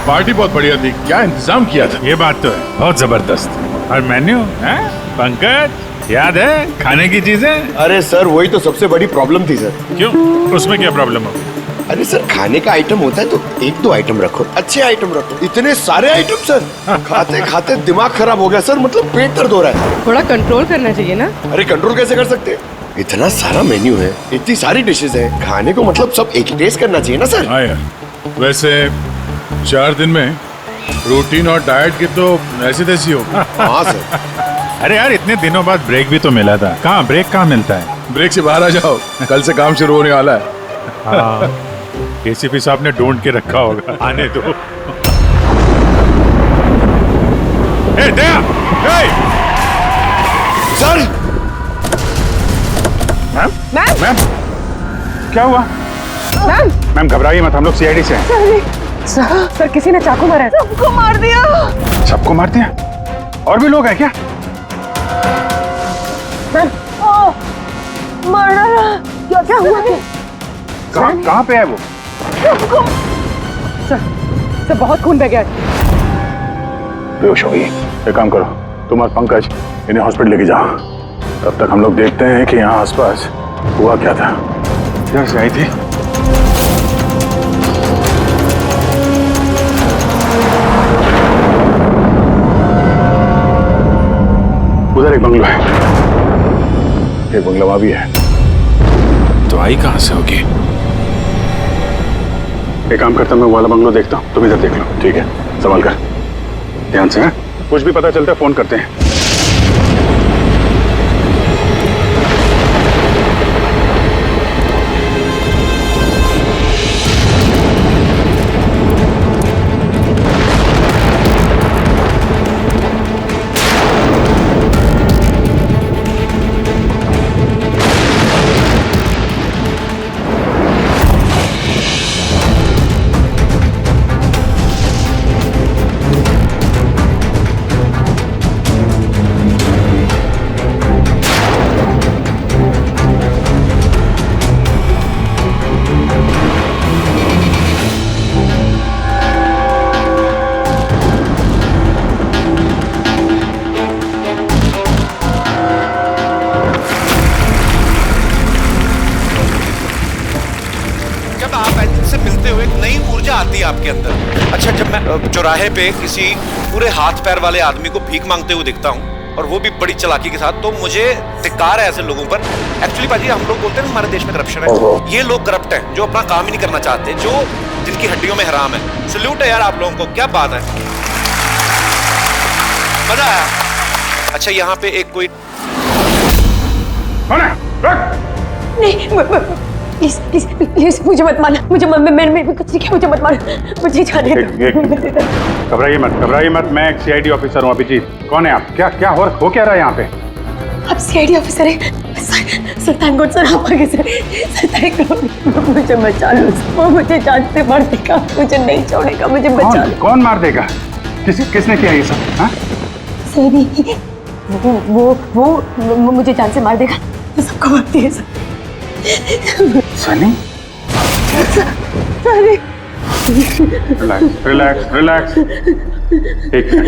Party बहुत बढ़िया थी, क्या इंतजाम किया था। ये बात तो है, बहुत जबरदस्त। और मेन्यू है पंकज, याद है खाने की चीजें? अरे सर वही तो सबसे बड़ी प्रॉब्लम थी सर। क्यों, उसमें क्या प्रॉब्लम हो? अरे सर खाने का आइटम होता है तो एक दो आइटम रखो, अच्छे आइटम रखो। इतने सारे आइटम सर, खाते खाते दिमाग खराब हो गया सर, मतलब पेट दर्द हो रहा है। थोड़ा कंट्रोल करना चाहिए ना। अरे कंट्रोल कैसे कर सकते हैं? इतना सारा मेन्यू है, इतनी सारी डिशेज है, खाने को मतलब सब एक ही टेस्ट करना चाहिए ना सर। हाँ यार, वैसे 4 दिन में रूटीन और डाइट की तो ऐसी तैसी हो। हाँ सर। अरे यार इतने दिनों बाद ब्रेक भी तो मिला था, कहाँ ब्रेक कहाँ मिलता है? ब्रेक से बाहर आ जाओ, कल से काम शुरू होने वाला है। हाँ, एसीपी साहब ने ढूंढ के रखा होगा, आने दो। ए, दया! ए! Sir ma'am? मैम? मैम? क्या हुआ? मैम? मैम घबराइए मत, हम लोग सीआईडी से हैं। सर किसी ने चाकू मारा है। सबको मार दिया। सबको मार दिया? और भी लोग हैं क्या? Ma'am, murder. क्या हुआ? कहाँ पे है वो? सर बहुत खून बह गया। बेहोश हो गई। एक काम करो, तुम और पंकज इन्हें हॉस्पिटल लेके जाओ, तब तक हम लोग देखते हैं कि यहाँ आसपास हुआ क्या था। इधर से आई थी। उधर एक बंगला है, एक बंगला वहां भी है। तो आई कहां से होगी? एक काम करता हूं, मैं वो वाला बंगला देखता हूं, तुम इधर देख लो, ठीक है? संभाल कर, ध्यान से। कुछ भी पता चलता है फोन करते हैं। आती है आपके अंदर। अच्छा, जब मैं चौराहे पे किसी पूरे हाथ पैर वाले आदमी को भीख मांगते हुए दिखता हूँ और वो भी बड़ी चालाकी के साथ, तो मुझे धिक्कार है ऐसे लोगों पर। एक्चुअली बाजी, हम लोग बोलते हैं हमारे देश में करप्शन है, ये लोग करप्ट हैं जो अपना काम ही नहीं करना चाहते, जो जिनकी हड्डियों में हराम है। सल्यूट है यार आप लोगों को, क्या बात है, मजा आया। अच्छा, यहाँ पे एक कोई नहीं, प्लीज प्लीज प्लीज मुझे मत मारना, मुझे मैंने कुछ नहीं किया, मुझे मत मारना, मुझे जाने दो। घबराइए मत, मैं एक सीआईडी ऑफिसर हूँ। अभिजीत, कौन है आप? क्या हो क्या रहा है यहाँ पे? आप सीआईडी ऑफिसर हैं? सर थैंक गॉड सर, आप आगे सर थैंक गॉड, मुझे बचा लो, वो मुझे जान से मार देगा, मुझे नहीं छोड़ेगा, मुझे बचा लो। कौन मार देगा? किसने किया ये सब? हाँ? सनी, वो मुझे जान से मार देगा, तो सबको मारती है सर। सनी? सनी, रिलैक्स। ठीक है,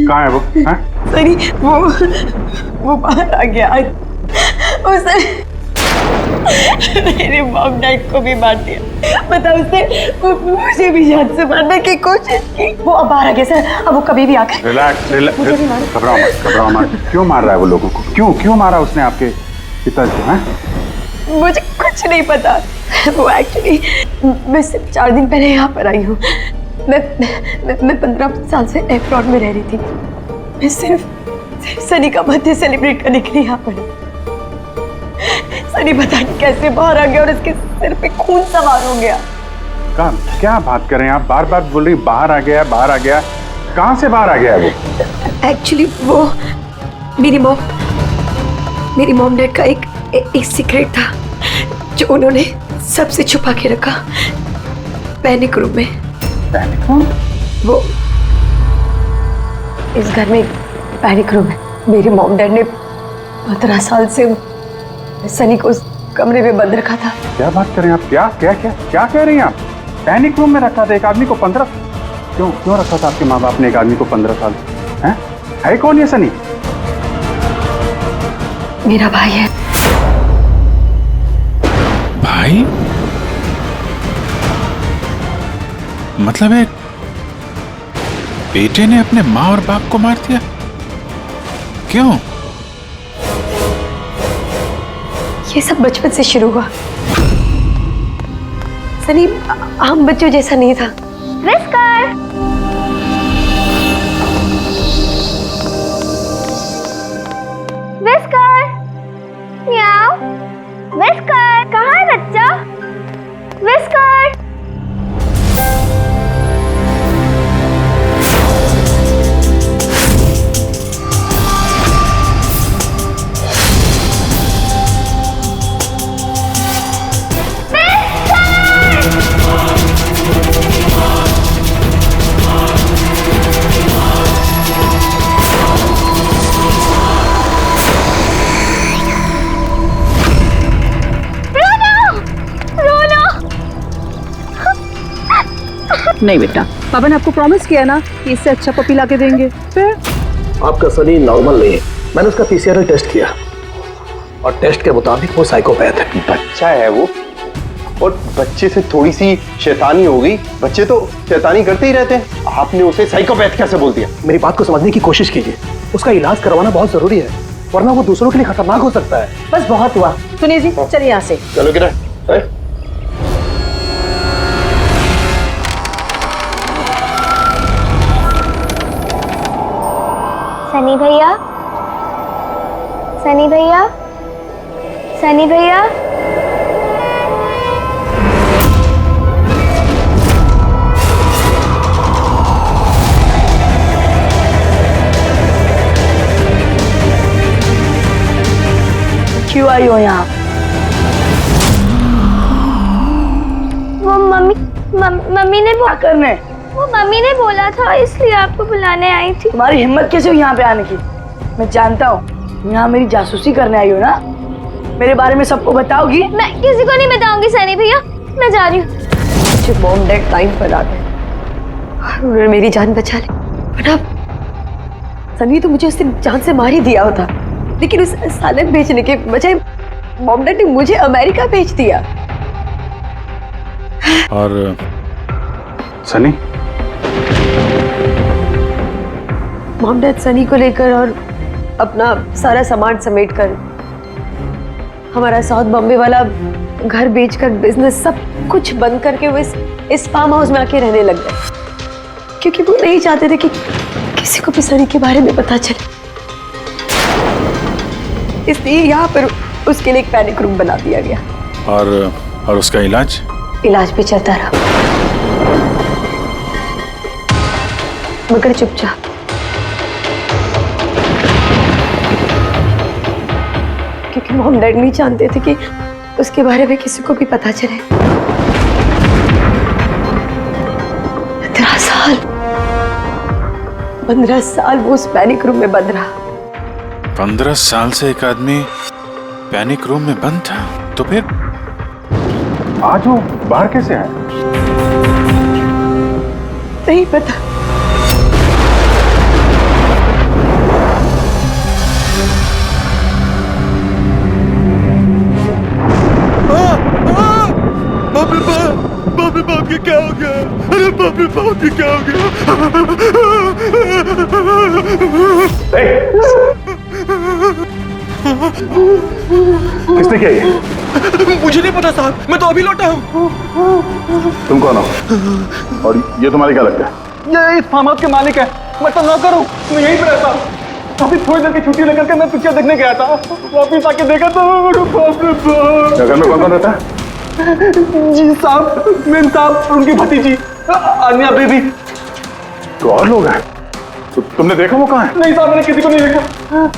कहाँ है वो? हाँ? सनी, वो बाहर आ गया, उसने मेरे मॉम डैड को भी मार दिया, पता उसने मुझे भी जान से मारने की कोशिश की। वो अब बाहर आ गया सर, अब वो कभी भी आकर। रिलैक्स, घबराओ मत। क्यों मार रहा है वो लोगों को? क्यों मारा उसने आपके पिताजी को? मुझे कुछ नहीं पता, वो एक्चुअली मैं सिर्फ 4 दिन पहले यहाँ पर आई हूँ। मैं 15 साल से एफ्रॉड में रह रही थी। मैं सिर्फ सनी का बर्थडे सेलिब्रेट करने के लिए यहाँ पर। सनी पता नहीं कैसे बाहर आ गया और उसके सिर पे खून सवार हो गया। क्या बात कर रहे हैं आप? बार बोल रही बाहर आ गया। कहाँ से बाहर आ गया वो? एक्चुअली वो मेरी मॉम डैड का एक सीक्रेट था जो उन्होंने सबसे छुपा के रखा, पैनिक रूम में। Panic room? वो इस घर में पैनिक रूम है। मेरे मॉम डैड ने 15 साल से सनी को उस कमरे में बंद रखा था। क्या बात कर रहे हैं आप? क्या कह रही हैं आप? पैनिक रूम में रखा था एक आदमी को 15? क्यों क्यों रखा था आपके माँ बाप ने एक आदमी को 15 साल? है कौन ये सनी? मेरा भाई है। भाई? मतलब एक बेटे ने अपने माँ और बाप को मार दिया? क्यों? ये सब बचपन से शुरू हुआ। सनी आम बच्चों जैसा नहीं था। विस्कर, विस्कर, म्याऊ, विस्कर, कहाँ है बच्चा? विस्कर। नहीं बेटा, पापा ने आपको प्रॉमिस किया ना कि इससे अच्छा पपी लाके देंगे। फिर आपका सनी नॉर्मल नहीं है। मैंने उसका पीसीआर टेस्ट किया और टेस्ट के मुताबिक वो साइकोपैथ है। बच्चा है वो, और बच्चे से थोड़ी सी शैतानी हो गई। बच्चे तो शैतानी करते ही रहते हैं, आपने उसे साइकोपैथ कैसे बोल दिया? मेरी बात को समझने की कोशिश कीजिए। उसका इलाज करवाना बहुत जरूरी है, वरना वो दूसरों के लिए खतरनाक हो सकता है। बस बहुत हुआ। सुनिए जी, चलिए यहाँ से। चलो किरण। सनी भैया, सनी भैया, सनी भैया। क्यों आई हो यहाँ? वो मम्मी ने क्या करने? वो मम्मी ने बोला था, इसलिए आपको बुलाने आई थी। तुम्हारी हिम्मत कैसे हुई यहाँ पे आने की? मैं जानता हूँ यहाँ मेरी जासूसी करने आई हो ना। मेरे बारे में सबको बताओगी? मैं किसी को नहीं बताऊंगी सनी भैया, मैं जा रही हूँ। मुझे मॉम डैड टाइम पर आ गए और उन्होंने मेरी जान बचा ली। वरना सनी तो मुझे उसने जान से मार ही दिया होता, लेकिन उस सालन भेजने के बजाय मॉम डैड ने मुझे अमेरिका भेज दिया। और सनी? मॉम डैड सनी को लेकर और अपना सारा सामान समेट कर हमारा साउथ बॉम्बे वाला घर बेचकर बिजनेस सब कुछ बंद करके वो इस फार्म हाउस में आके रहने लग गए, क्योंकि वो नहीं चाहते थे कि किसी को भी सनी के बारे में पता चले। इसलिए यहाँ पर उसके लिए एक पैनिक रूम बना दिया गया। और उसका इलाज भी चलता रहा, मगर चुपचाप। क्योंकि मॉम डैड नहीं जानते थे कि उसके बारे में किसी को भी पता चले। 15 साल वो उस पैनिक रूम में बंद रहा। 15 साल से एक आदमी पैनिक रूम में बंद था, तो फिर आज वो बाहर कैसे आए? नहीं पता। बाप रे बाप, ये क्या हो गया? अरे बाप रे बाप, ये क्या हो गया? किसने किया ये? मुझे नहीं पता साहब, मैं तो अभी लौटा हूँ। तुम कौन हो और ये तुम्हारे क्या लगता है? ये इस फार्म हाउस के मालिक है, मैं तो नौकर हूँ, मैं यहीं पे रहता हूँ। अभी थोड़ी देर की छुट्टी लेकर के मैं पिक्चर देखने गया था, वापिस आके देखा तो घर में कौन कौन रहता है? जी साहब, मेम साहब और उनकी भतीजी अन्या बेबी। तो और लोग हैं? तो तुमने देखा वो कहाँ है? नहीं साहब, मैंने किसी को नहीं देखा।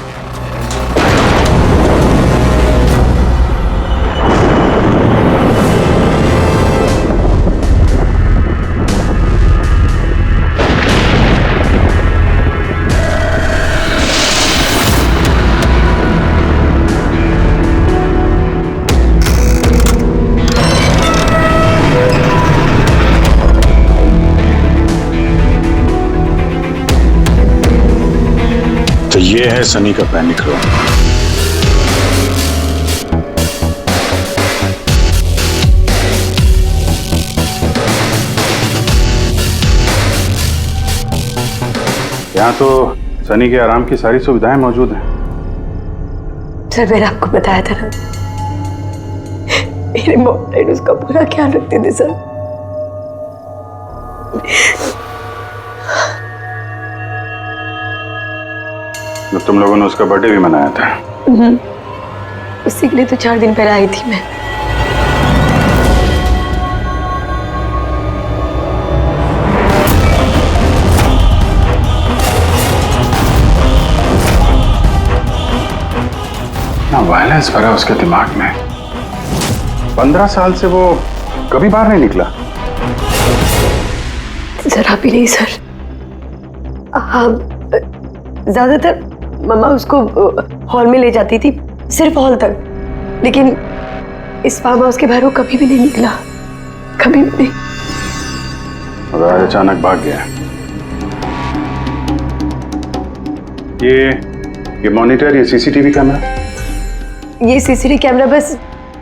है सनी का पैनिक रूम। यहाँ तो सनी के आराम की सारी सुविधाएं मौजूद हैं। सर मैंने आपको बताया था ना, मेरे मॉम डैड उसका पूरा ख्याल रखते थे सर। तो तुम लोगों ने उसका बर्थडे भी मनाया था। उसी के लिए तो 4 दिन पहले आई थी मैं। ना वायलेंस भरा उसके दिमाग में। 15 साल से वो कभी बाहर नहीं निकला। जरा भी नहीं सर। हाँ, ज्यादातर मम्मा उसको हॉल में ले जाती थी, सिर्फ हॉल तक। लेकिन इस फार्म हाउस के बाहर वो कभी भी नहीं निकला, कभी भी नहीं। और आज अचानक भाग गया। ये मॉनिटर, ये सीसीटीवी कैमरा, ये सीसीटीवी कैमरा बस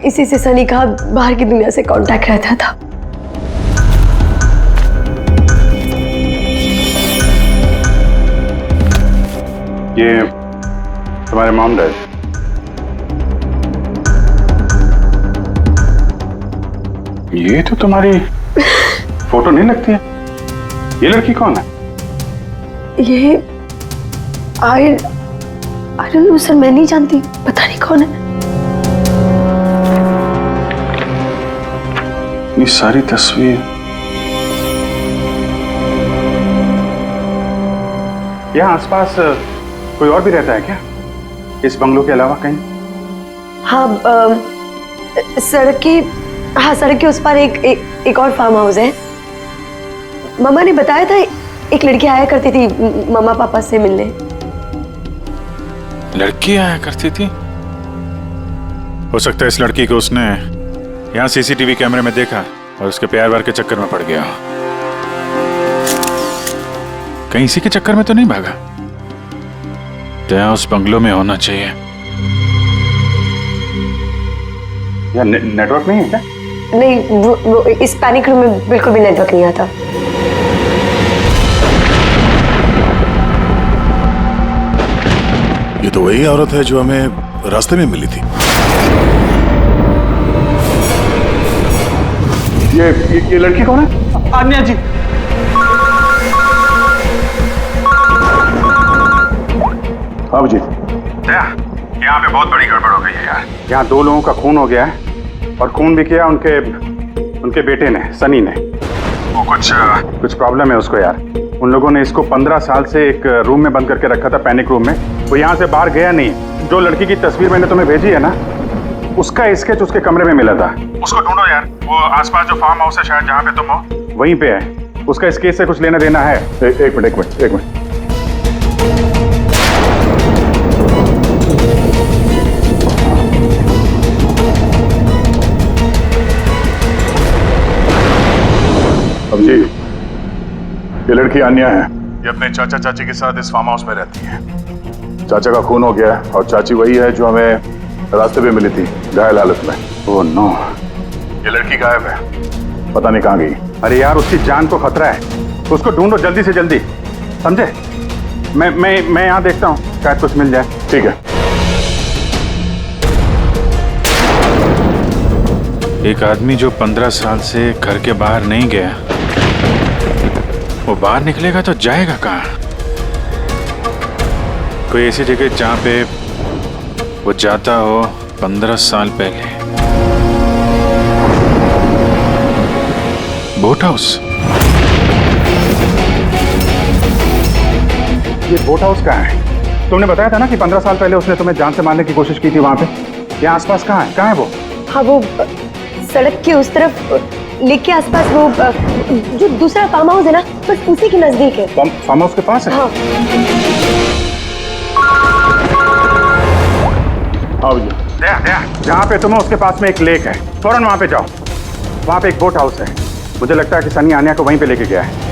इसी से सनी का बाहर की दुनिया से कांटेक्ट रहता था। ये तुम्हारे मॉम डैड। ये तो तुम्हारी फोटो नहीं लगती है। ये लड़की कौन है? ये आई डोंट नो सर, मैं नहीं जानती, पता नहीं कौन है। ये सारी तस्वीर। यहाँ आसपास कोई और भी रहता है क्या, इस बंगलो के अलावा कहीं? हाँ, सड़क के उस पार एक और फार्म हाउस है। मम्मा ने बताया था एक लड़की आया करती थी मम्मा पापा से मिलने। लड़की आया करती थी? हो सकता है इस लड़की को उसने यहाँ सीसीटीवी कैमरे में देखा और उसके प्यार वार के चक्कर में पड़ गया। कहीं इसी के चक्कर में तो नहीं भागा? तो यहाँ उस बंगलो में होना चाहिए। यहाँ नेटवर्क नहीं है क्या? नहीं, वो इस पैनिक रूम में बिल्कुल भी नेटवर्क नहीं आता। ये तो वही औरत है जो हमें रास्ते में मिली थी। ये लड़की कौन है? आन्या जी। बाबू जी, यहाँ पे बहुत बड़ी गड़बड़ हो गई है यार। यहाँ 2 लोगों का खून हो गया है और खून भी किया उनके बेटे ने, सनी ने। वो कुछ प्रॉब्लम है उसको यार। उन लोगों ने इसको 15 साल से एक रूम में बंद करके रखा था, पैनिक रूम में। वो यहाँ से बाहर गया नहीं। जो लड़की की तस्वीर मैंने तुम्हें भेजी है ना, उसका स्केच उसके कमरे में मिला था। उसको ढूंढो यार। वो आसपास जो फार्म हाउस है शायद जहाँ पे तुम हो, वहीं पे है। उसका स्केच से कुछ लेना देना है। एक मिनट। अब जी, ये लड़की आन्या है। ये अपने चाचा चाची के साथ इस फार्म हाउस में रहती है। चाचा का खून हो गया है और चाची वही है जो हमें रास्ते पे मिली थी, घायल हालत में। ओह नो, ये लड़की गायब है, पता नहीं कहाँ गई। अरे यार, उसकी जान को खतरा है, उसको ढूंढो जल्दी से जल्दी, समझे? मैं यहाँ देखता हूँ, शायद कुछ मिल जाए। ठीक है। एक आदमी जो 15 साल से घर के बाहर नहीं गया, वो बाहर निकलेगा तो जाएगा कहाँ? कोई ऐसी जगह जहाँ पे वो जाता हो 15 साल पहले। Boat house. ये बोट हाउस कहाँ है? तुमने बताया था ना कि 15 साल पहले उसने तुम्हें जान से मारने की कोशिश की थी वहां पे। यहाँ आसपास कहाँ है? कहाँ है वो? हाँ, वो सड़क के उस तरफ लेक के आसपास, वो जो दूसरा फार्म हाउस है ना, बस उसी के नजदीक है। फार्म हाउस के पास है? हाँ। आओ जी। जहाँ पे तुम हो उसके पास में एक लेक है, फौरन वहां पे जाओ। वहां पे एक बोट हाउस है। मुझे लगता है कि सनी आन्या को वहीं पे लेके गया है।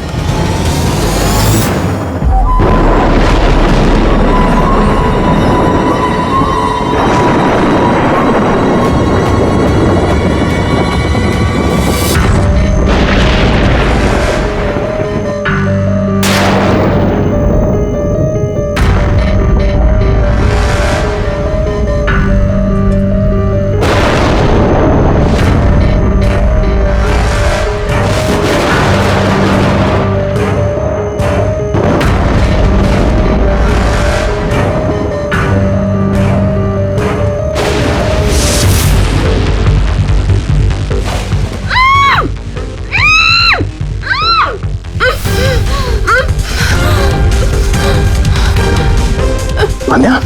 अन्या,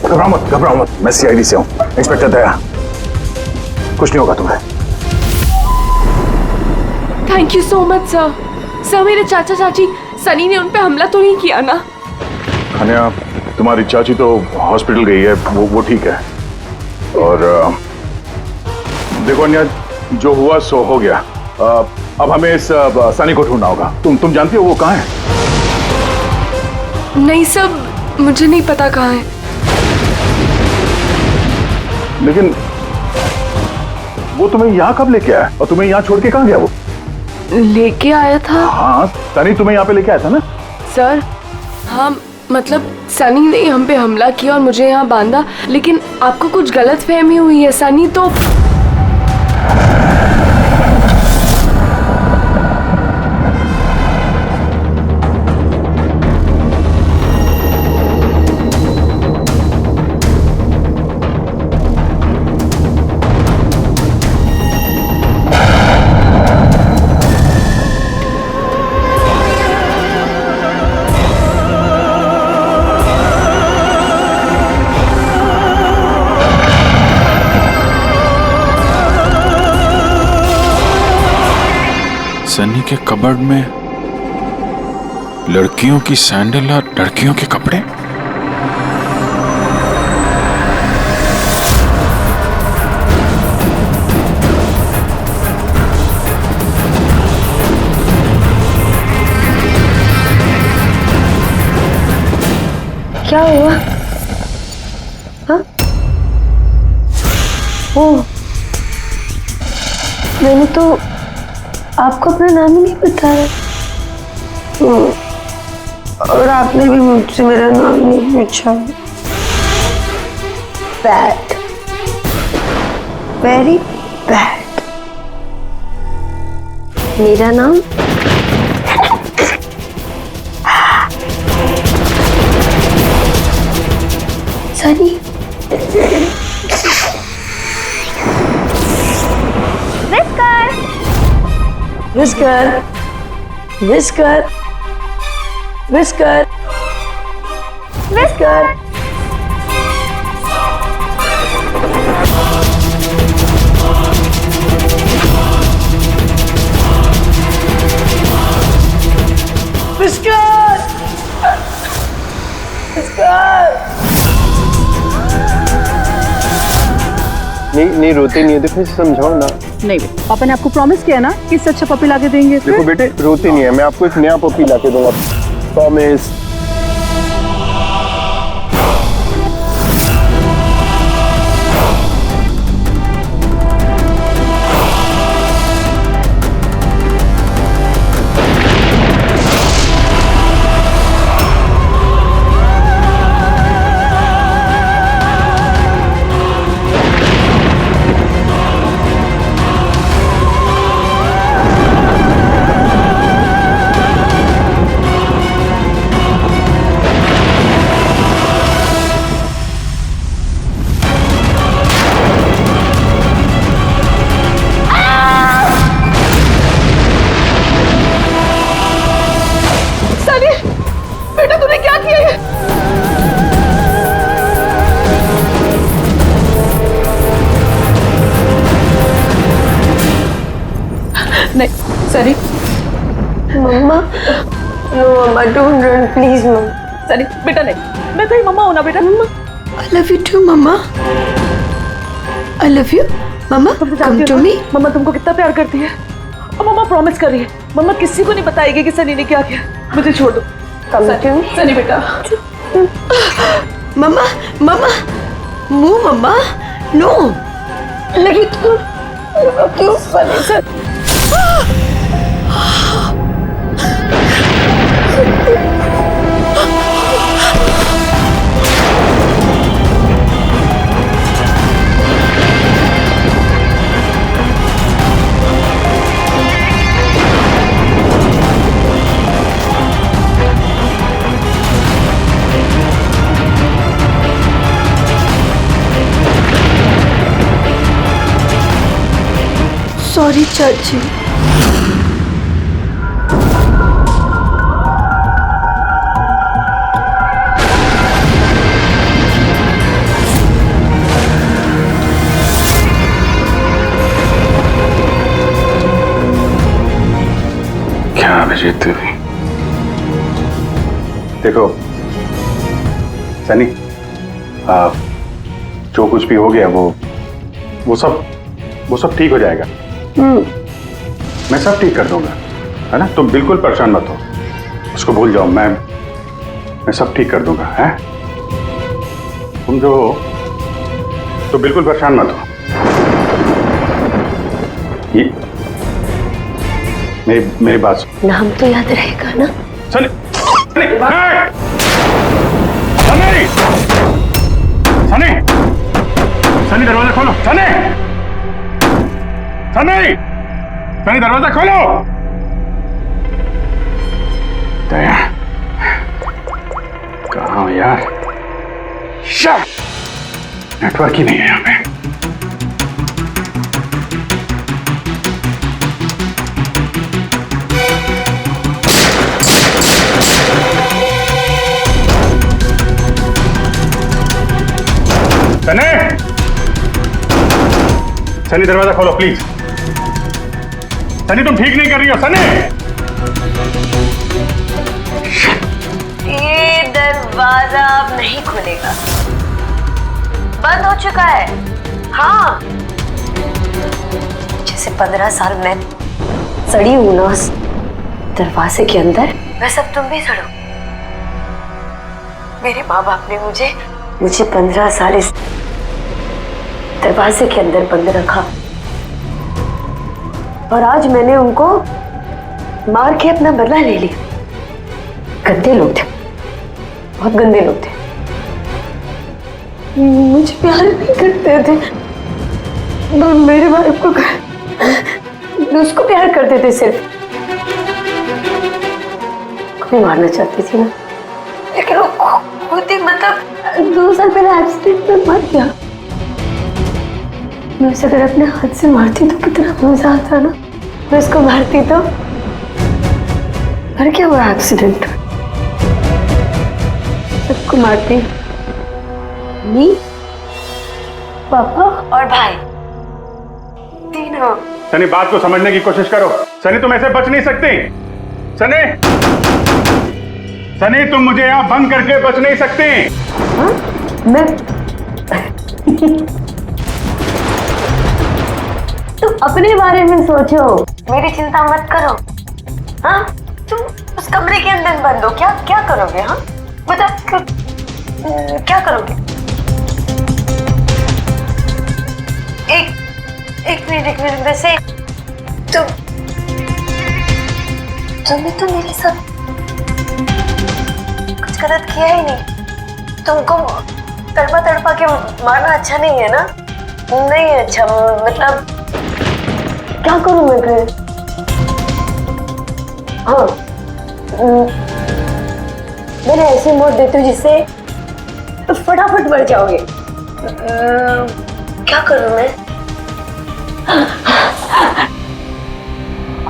घबराओ मत, मैं सीआईडी से हूँ, इंस्पेक्टर दया। कुछ नहीं होगा तुम्हें। Thank you so much sir. Sir मेरे चाचा चाची सनी ने उन पे हमला तो नहीं किया ना? अन्या, तुम्हारी चाची तो हॉस्पिटल गई है, वो ठीक है। और देखो अन्या, जो हुआ सो हो गया। अब हमें इस सनी को ढूंढना होगा। तुम जानती हो वो कहाँ है? नहीं सर, मुझे नहीं पता कहाँ है। लेकिन वो तुम्हें यहाँ कब लेके आया और तुम्हें यहाँ छोड़ के कहाँ गया वो? लेके आया था। हाँ, सनी तुम्हें यहाँ पे लेके आया था ना? सर हाँ, मतलब सनी ने हम पे हमला किया और मुझे यहाँ बांधा, लेकिन आपको कुछ गलत फहमी हुई है। सनी तो सनी के कबर्ड में लड़कियों की सैंडल और लड़कियों के कपड़े। क्या हुआ? हाँ? ओह, मैंने तो आपको अपना नाम ही नहीं बताया। और आपने भी मुझसे मेरा नाम नहीं पूछा। Bad, very bad. मेरा नाम Sunny. Whisker, whisker, whisker, whisker. Whisker, whisker. नहीं रोते नहीं है, देखो समझाओ ना। नहीं, पापा ने आपको प्रॉमिस किया ना कि इससे अच्छा पपी लाके देंगे। देखो बेटे, रोते नहीं है, मैं आपको एक नया पपी लाके दूंगा, प्रॉमिस। बेटा तूने क्या किया है? नहीं Sunny. Mama, no mama, don't run please mama. Sunny बेटा नहीं, मैं तेरी मम्मा हूं ना बेटा। Mama I love you too mama, I love you mama, come to me. मम्मा तुमको कितना प्यार करती है और मम्मा प्रॉमिस कर रही है मम्मा किसी को नहीं बताएगी कि सनी ने क्या किया। मुझे छोड़ दो। सनी बेटा। मम्मा, मम्मा, मुंह मम्मा, नो। लगी तो क्यों सनी सर? सॉरी चाची। अभिजीत देवी। देखो सनी, जो कुछ भी हो गया वो सब ठीक हो जाएगा। मैं सब ठीक कर दूंगा, है ना? तुम बिल्कुल परेशान मत हो, उसको भूल जाओ। मैं सब ठीक कर दूंगा, है? तुम जो हो तो बिल्कुल परेशान मत हो। ये मेरी बात सुन। नाम तो याद रहेगा ना? सनी, सनी, सनी, सनी, सनी दरवाजा खोलो। सनी, सनी, सनी दरवाजा खोलो। दया, कहाँ हो यार? नेटवर्क ही नहीं है यहाँ पे। सनी, सनी दरवाजा खोलो प्लीज। सनी तुम ठीक नहीं कर रही हो। सनी, ये दरवाजा अब नहीं खुलेगा, बंद हो चुका है। हाँ, जैसे 15 साल मैं सड़ी हूं ना उस दरवाजे के अंदर, वैसे अब तुम भी सड़ो। मेरे माँ बाप ने मुझे 15 साल इस दरवाजे के अंदर बंद रखा, और आज मैंने उनको मार के अपना बदला ले लिया। गंदे लोग थे, बहुत गंदे लोग थे, मुझे प्यार नहीं करते थे। मेरे भाई को उसको प्यार करते थे, सिर्फ कोई मारना चाहती थी ना, लेकिन वो खुद ही मतलब 2 साल पहले एक्सीडेंट में मर गया। मैं उसे अगर अपने हाथ से मारती तो कितना मजा आता ना। मैं उसको मारती तो मर क्या हुआ एक्सीडेंट। सबको मारती, मम्मी, पापा और भाई, तीनों। सनी बात को समझने की कोशिश करो। सनी तुम ऐसे बच नहीं सकती। सनी, सनी तुम मुझे यहाँ बंद करके बच नहीं सकती। हाँ? मैं तुम अपने बारे में सोचो, मेरी चिंता मत करो। हाँ, तुम उस कमरे के अंदर बंद हो, क्या करोगे? हाँ बताओ, क्या करोगे? एक मिनट वैसे तुमने तो मेरे साथ कुछ गलत किया ही नहीं। तुमको तड़पा के मारना अच्छा नहीं है ना? नहीं अच्छा, मतलब क्या करूं मैं फिर? हाँ, मैंने ऐसी मौत देती हूँ जिससे तो फटाफट मर जाओगे। क्या करूं मैं?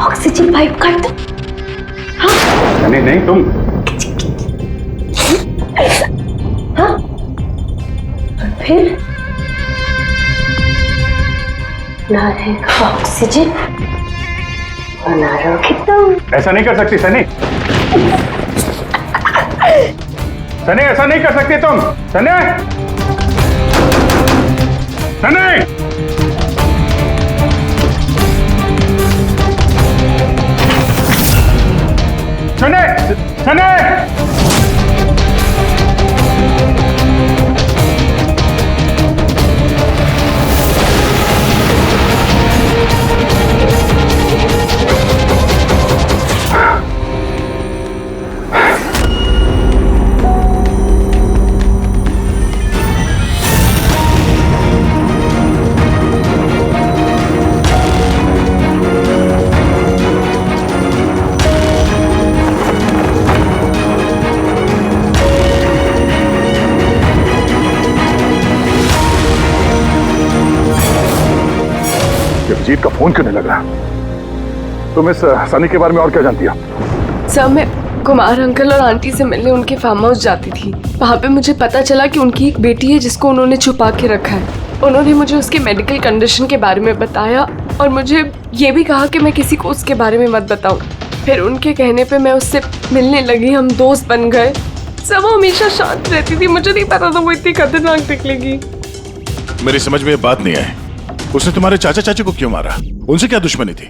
ऑक्सीजन पाइप काट दो। हाँ? नहीं तुम ऐसा, हाँ? फिर ना रहेगा ऑक्सीजन और ना रहोगे तुम। ऐसा नहीं कर सकती सनी। सनी ऐसा नहीं कर सकती तुम। सनी, सनी, सनी, सनी, अभिजीत का फोन क्यों नहीं लग रहा? तुम इस सनी के बारे में और क्या जानती हो? सर, मैं कुमार अंकल और आंटी से मिलने उनके फार्म हाउस जाती थी। वहाँ पे मुझे पता चला कि उनकी एक बेटी है जिसको उन्होंने छुपा के रखा है। उन्होंने मुझे उसके मेडिकल कंडीशन के बारे में बताया और मुझे ये भी कहा कि मैं किसी को उसके बारे में मत बताऊं। फिर उनके कहने पे मैं उससे मिलने लगी, हम दोस्त बन गए। सब वो हमेशा शांत रहती थी, मुझे नहीं पता था वो इतनी खतरनाक निकलेगी। मेरी समझ में ये बात नहीं आई, उसने तुम्हारे चाचा चाची को क्यों मारा? उनसे क्या दुश्मनी थी?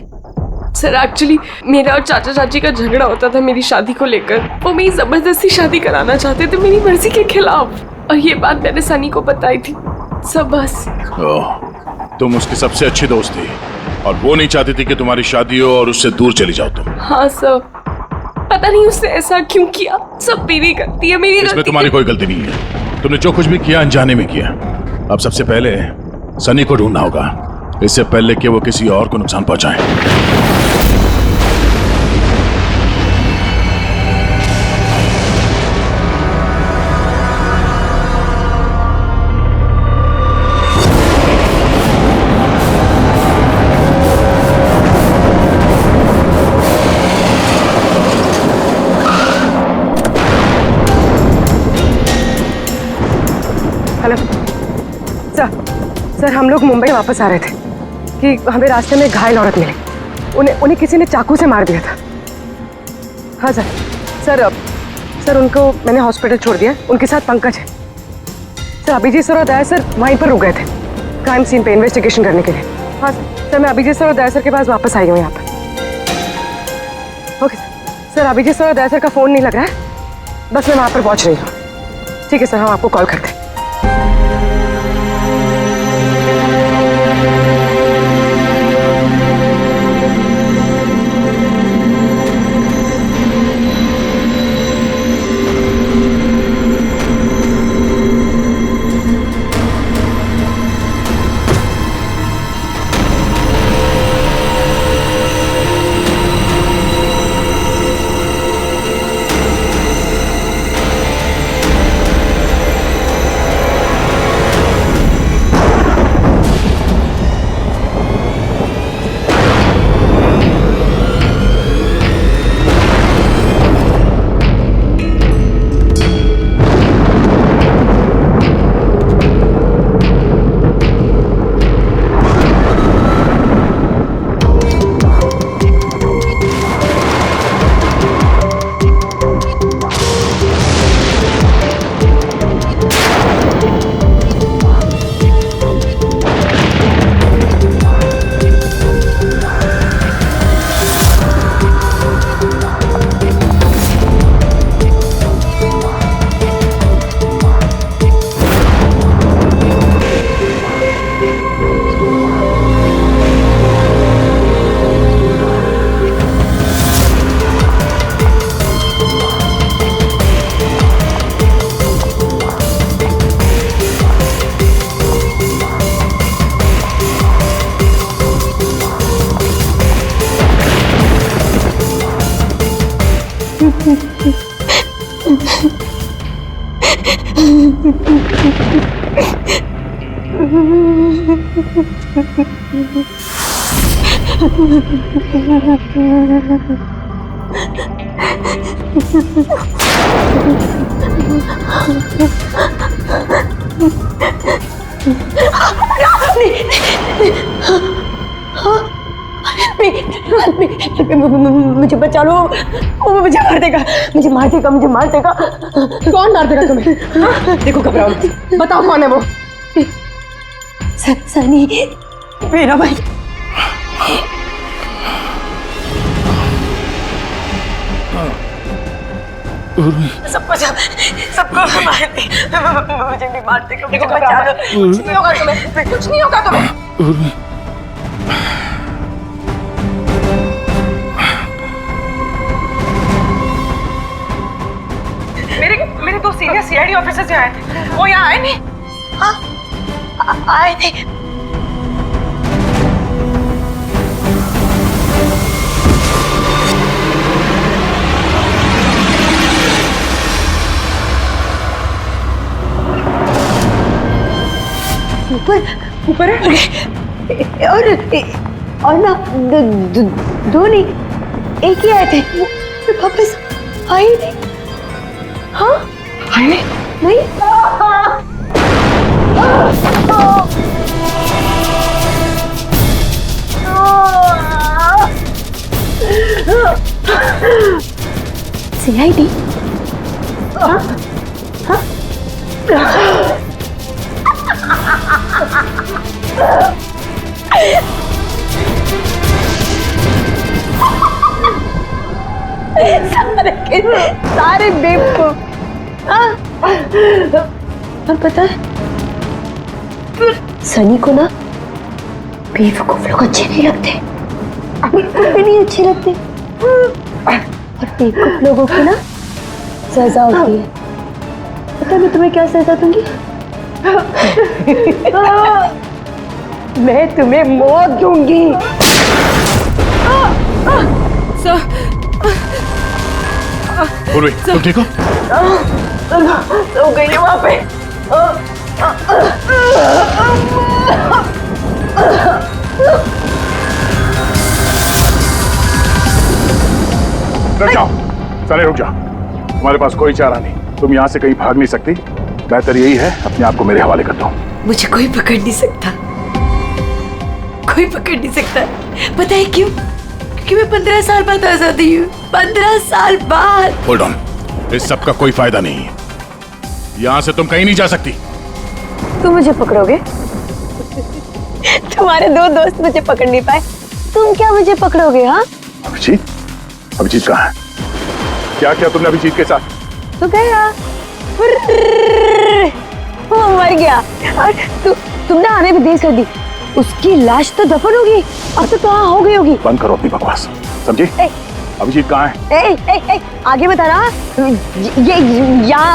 सर एक्चुअली मेरा और चाचा चाची का झगड़ा होता था मेरी शादी को लेकर। वो मेरी जबरदस्ती शादी कराना चाहते थे मेरी मर्जी के खिलाफ, और ये बात मैंने सनी को बताई थी। सब बस। तुम उसकी सबसे अच्छी दोस्त थी और वो नहीं चाहती थी कि तुम्हारी शादी हो और उससे दूर चली जाओ तुम। हाँ सर, पता नहीं उसने ऐसा क्यों किया। सब मेरी गलती है, मेरी इसमें गलती। तुम्हारी कोई गलती नहीं है। तुमने जो कुछ भी किया अनजाने में किया। अब सबसे पहले सनी को ढूंढना होगा, इससे पहले कि वो किसी और को नुकसान पहुंचाए। हेलो सर, हम लोग मुंबई वापस आ रहे थे कि हमें रास्ते में एक घायल औरत मिली। उन्हें किसी ने चाकू से मार दिया था। हाँ सर उनको मैंने हॉस्पिटल छोड़ दिया। उनके साथ पंकज है। सर अभिजीत सर और दया सर वहीं पर रुक गए थे क्राइम सीन पे इन्वेस्टिगेशन करने के लिए। हाँ सर, मैं अभिजीत सर और दया सर के पास वापस आई हूँ यहाँ पर। ओके सर, अभिजीत सर और दया सर का फ़ोन नहीं लग रहा है, बस मैं वहाँ पर पहुँच रही हूँ। ठीक है सर, हम आपको कॉल करते हैं। मुझे बचा लो, वो मुझे मार देगा, मुझे मार देगा, मुझे मार देगा। कौन मार देगा तुम्हें? देखो घबराओ, बताओ कौन है वो? सनी, मेरा भाई। सबको मार दे, मुझे भी मार देगा, मुझे बचा लो। कुछ नहीं होगा तुम्हें, कुछ नहीं होगा तुम्हें। मेरे दो सीनियर सीआईडी ऑफिसर्स आए थे, वो यहाँ आए नहीं? हाँ आए थे। ऊपर है और ना दो नहीं, एक ही आए थे, वो वापस आए नहीं। हाँ आए नहीं। सीआईडी? हाँ? हाँ? सारे बेवकूफ। और पता है सनी को ना बेवकूफ लोग अच्छे नहीं लगते, बिल्कुल भी नहीं अच्छे लगते। और बेवकूफ लोगों की ना सजा होती है। पता है मैं तुम्हें क्या सजा दूंगी? मैं तुम्हें मौत दूंगी। पूर्वी, तुम ठीक हो? तो गई है वहां पे। रुक जाओ, सारे रुक जाओ। तुम्हारे पास कोई चारा नहीं, तुम यहाँ से कहीं भाग नहीं सकती। बेहतर यही है अपने आप को मेरे हवाले कर दो। मुझे कोई पकड़ नहीं सकता, कोई पकड़ नहीं सकता। पता है क्यों? क्योंकि मैं 15 साल बाद आजाद हुई हूँ। 15 साल बाद। होल्ड ऑन, इस सब का कोई फायदा नहीं है। यहाँ से तुम कहीं नहीं जा सकती। तुम मुझे पकड़ोगे? तुम्हारे दो दोस्त मुझे पकड़ नहीं पाए, तुम क्या मुझे पकड़ोगे? हाँ अभिजीत, अभिजीत कहाँ है? क्या किया तुमने अभिजीत के साथ? तो गया, वो मर गया और तुमने आने भी देर कर दी। उसकी लाश तो दफन होगी, अब तो कहाँ हो गई होगी। बंद करो अपनी बकवास, समझी? अभिजीत कहाँ है? आगे बता रहा। ये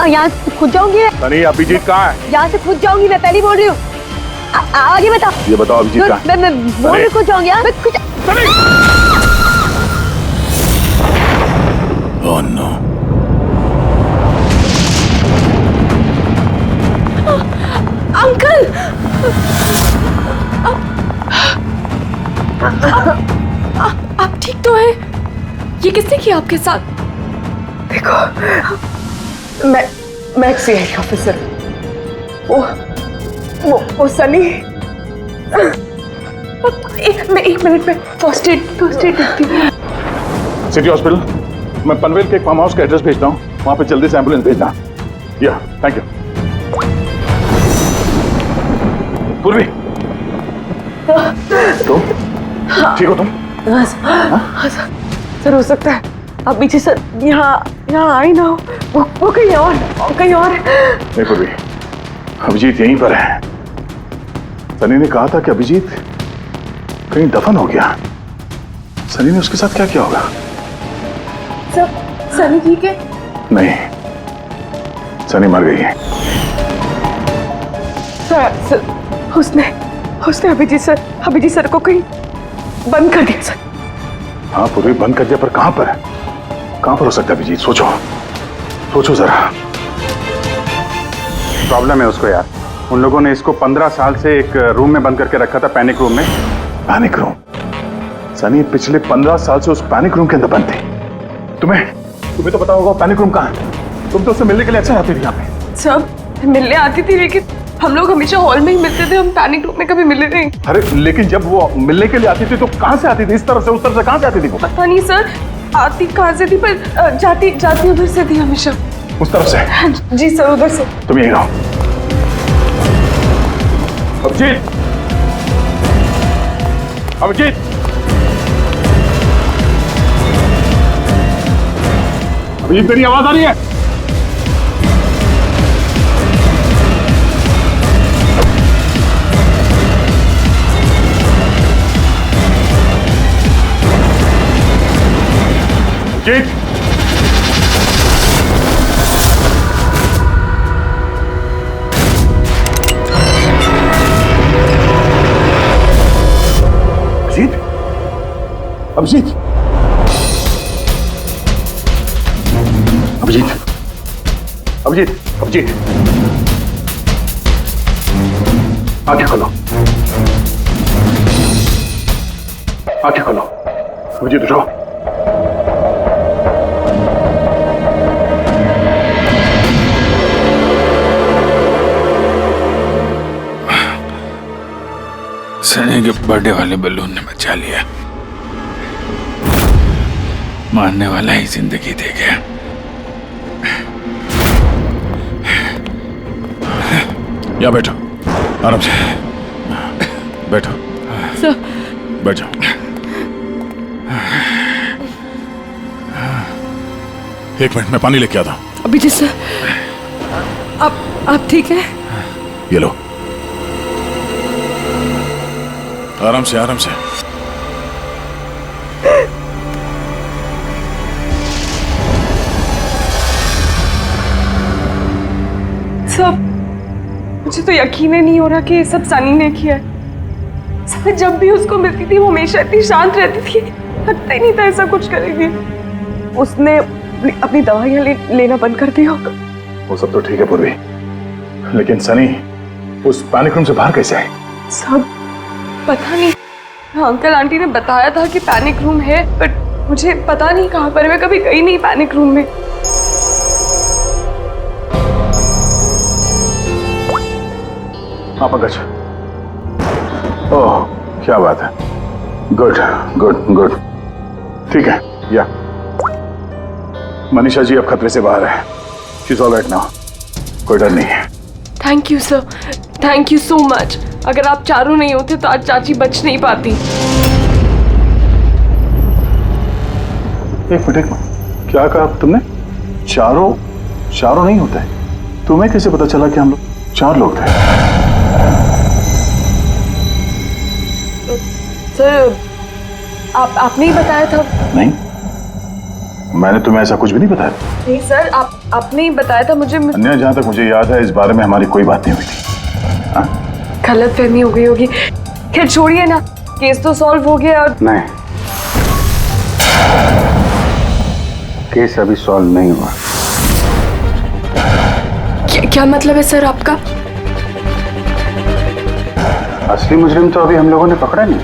यहाँ से खुद जाऊंगी। सनी, अभिजीत कहाँ है? यहाँ से खुद जाऊंगी, मैं पहले बोल रही हूँ। आगे बता। ये बताओ अभिजीत कहाँ है? मैं बोल रही खुद जाऊंगी। Oh no. अंकल, आप ठीक तो हैं? ये किसने किया आपके साथ? देखो, मैं एक सीआईडी ऑफिसर। वो सनी। एक मिनट में फर्स्ट एड देखती हूँ। सिटी हॉस्पिटल, मैं पनवेल के एक फार्म हाउस का एड्रेस भेजता हूँ, वहां पे जल्दी से एम्बुलेंस भेजना। या थैंक यू। पूर्वी, तुम ठीक हो? तुम सर हो सकता है अब पीछे सर यहाँ आई ना हो, वो कहीं और नहीं पूर्वी, अभिजीत यहीं पर है। सनी ने कहा था कि अभिजीत कहीं दफन हो गया। सनी ने उसके साथ क्या किया होगा? सर सनी ठीक है? नहीं, सनी मर गई है। सर उसने अभिजीत सर को कहीं बंद कर दिया सर। हाँ पूरी बंद कर दिया, पर कहां पर है? कहां पर हो सकता है अभिजीत? सोचो जरा। प्रॉब्लम है उसको यार। उन लोगों ने इसको 15 साल से एक रूम में बंद करके रखा था, पैनिक रूम में। Panic room? सनी पिछले 15 साल से उस पैनिक रूम के अंदर बंद थे। तुम्हें तो पता होगा पैनिक रूम कहाँ है। तुम तो उससे मिलने के लिए अच्छा आती थी यहाँ पे। सब मिलने आती थी, लेकिन हम लोग हमेशा हॉल में ही मिलते थे, हम पैनिक रूम में कभी मिले नहीं। अरे लेकिन जब वो मिलने के लिए आती थी तो कहाँ से आती थी? इस तरफ से उस तरफ से कहाँ से आती थी वो? पता नहीं सर, आती कहाँ से थी, पर जाती उधर से थी हमेशा। उस तरफ से? जी सर, उधर से। तुम यहीं रहो। अभिजीत, अभिजीत, अभिजीत मेरी आवाज आ रही है? अभिजीत, अभिजीत, अभिजीत, अभिजीत, अभिजीत, अभिजीत, आंखें खोलो, आंखें खोलो। अभिजीत उठो। सनी के बर्थडे वाले बलून ने बचा लिया। मारने वाला ही जिंदगी दे गया। यहाँ बैठो, आराम से बैठो। सर बैठ जाओ। एक मिनट, मैं पानी लेके आता हूं। अभिजीत सर, आप ठीक है? ये लो, आराम से आराम से। सब मुझे तो यकीन ही नहीं हो रहा कि ये सब सनी ने किया है। सब जब भी उसको मिलती थी वो हमेशा इतनी शांत रहती थी, लगता ही नहीं था ऐसा कुछ करेगी। उसने अपनी दवाइयां लेना बंद कर दिया होगा। वो सब तो ठीक है पूर्वी, लेकिन सनी उस पैनिक रूम से बाहर कैसे आई? सब पता नहीं। अंकल आंटी ने बताया था कि पैनिक रूम है, बट मुझे पता नहीं कहाँ पर है। मैं कभी गई नहीं पैनिक रूम में। हाँ पंकज, ओह क्या बात है, गुड गुड गुड, ठीक है। या मनीषा जी अब खतरे से बाहर है, she is all right now, कोई डर नहीं है। Thank you sir, thank you so much. अगर आप चारों नहीं होते तो आज चाची बच नहीं पाती। एक मिनट, क्या कहा तुमने? चारों नहीं होते? तुम्हें कैसे पता चला कि हम लोग 4 लोग थे? सर आपने ही बताया था। नहीं, मैंने तुम्हें ऐसा कुछ भी नहीं बताया। नहीं सर, आपने ही बताया था मुझे। अन्य जहां तक मुझे याद है इस बारे में हमारी कोई बात नहीं हुई थी। गलत फहमी हो गई होगी। खैर छोड़िए ना, केस तो सॉल्व हो गया। और नहीं, केस अभी सॉल्व नहीं हुआ। क्या मतलब है सर आपका? असली मुजरिम तो अभी हम लोगों ने पकड़ा नहीं।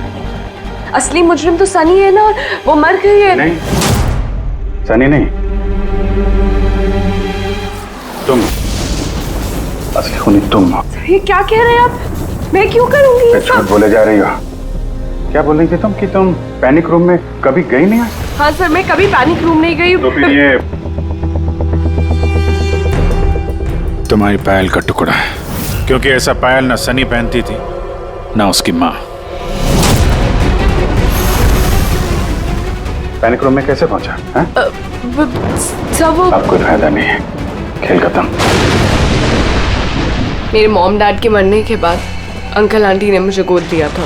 असली मुजरिम तो सनी है ना, और वो मर गई है। नहीं, सनी नहीं, तुम असली खूनी तुम हो। ये क्या कह रहे हैं आप? मैं क्यों करूंगी ये झूठ सब? बोले जा रही हो। क्या बोल रही थी तुम कि तुम पैनिक रूम में कभी गई नहीं? हाँ सर, मैं कभी पैनिक रूम नहीं गई। तो फिर ये तुम्हारी पायल का टुकड़ा है, क्योंकि ऐसा पायल ना सनी पहनती थी ना उसकी माँ। पैनिक रूम में कैसे पहुंचा? सब अब कोई फायदा नहीं है, खेल खत्म। मेरे मॉम डैड के मरने के बाद अंकल आंटी ने मुझे गोद दिया था।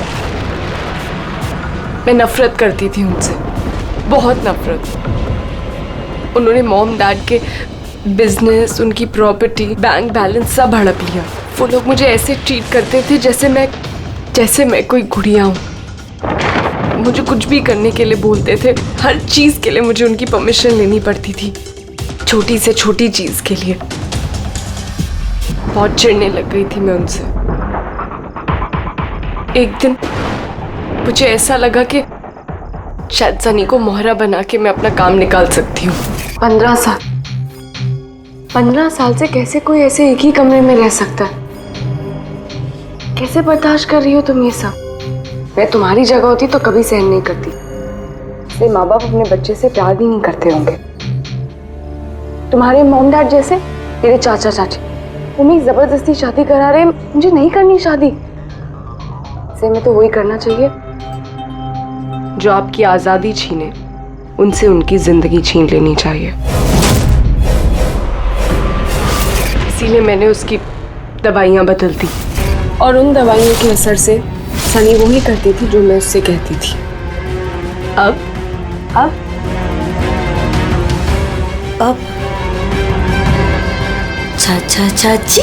मैं नफरत करती थी उनसे, बहुत नफरत। उन्होंने मॉम डैड के बिजनेस, उनकी प्रॉपर्टी, बैंक बैलेंस सब हड़प लिया। वो लोग मुझे ऐसे ट्रीट करते थे जैसे मैं कोई गुड़िया हूँ। मुझे कुछ भी करने के लिए बोलते थे, हर चीज के लिए मुझे उनकी परमिशन लेनी पड़ती थी, छोटी से छोटी चीज के लिए। बहुत चिढ़ने लग गई थी मैं उनसे। एक दिन मुझे ऐसा लगा कि शायद सनी को मोहरा बना के मैं अपना काम निकाल सकती हूँ। 15 साल से कैसे कोई ऐसे एक ही कमरे में रह सकता है? कैसे बर्दाश्त कर रही हो तुम ये सब? मैं तुम्हारी जगह होती तो कभी सहन नहीं करती। इसलिए माँ बाप अपने बच्चे से प्यार भी नहीं करते होंगे। तुम्हारे मॉम डैड जैसे मेरे चाचा चाची, वो मेरी जबरदस्ती शादी करा रहे। मुझे नहीं करनी शादी। इसलिए मैं तो वही करना चाहिए जो आपकी आजादी छीने, उनसे उनकी जिंदगी छीन लेनी चाहिए। इसीलिए मैंने उसकी दवाइयाँ बदल दी, और उन दवाइयों के असर से सनी वो ही करती थी जो मैं उससे कहती थी। अब चाचा चाची,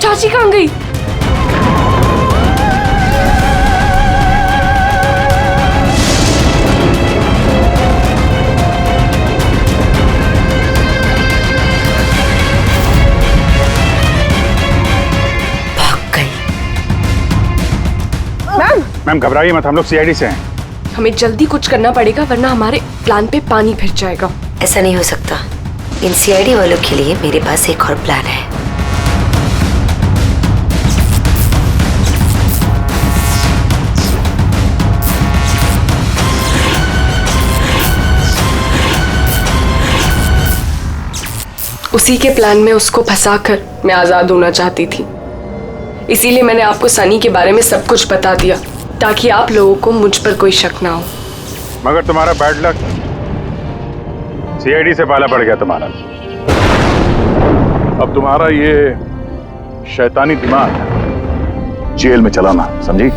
चाची कहाँ गई? मैम घबराइए मत, हम लोग सीआईडी से हैं। हमें जल्दी कुछ करना पड़ेगा, वरना हमारे प्लान पे पानी फिर जाएगा। ऐसा नहीं हो सकता। इन सीआईडी वालों के लिए मेरे पास एक और प्लान है। उसी के प्लान में उसको फंसाकर मैं आजाद होना चाहती थी। इसीलिए मैंने आपको सनी के बारे में सब कुछ बता दिया ताकि आप लोगों को मुझ पर कोई शक ना हो। मगर तुम्हारा बैड लक सीआईडी से पाला पड़ गया तुम्हारा। अब तुम्हारा ये शैतानी दिमाग जेल में चलाना, समझी?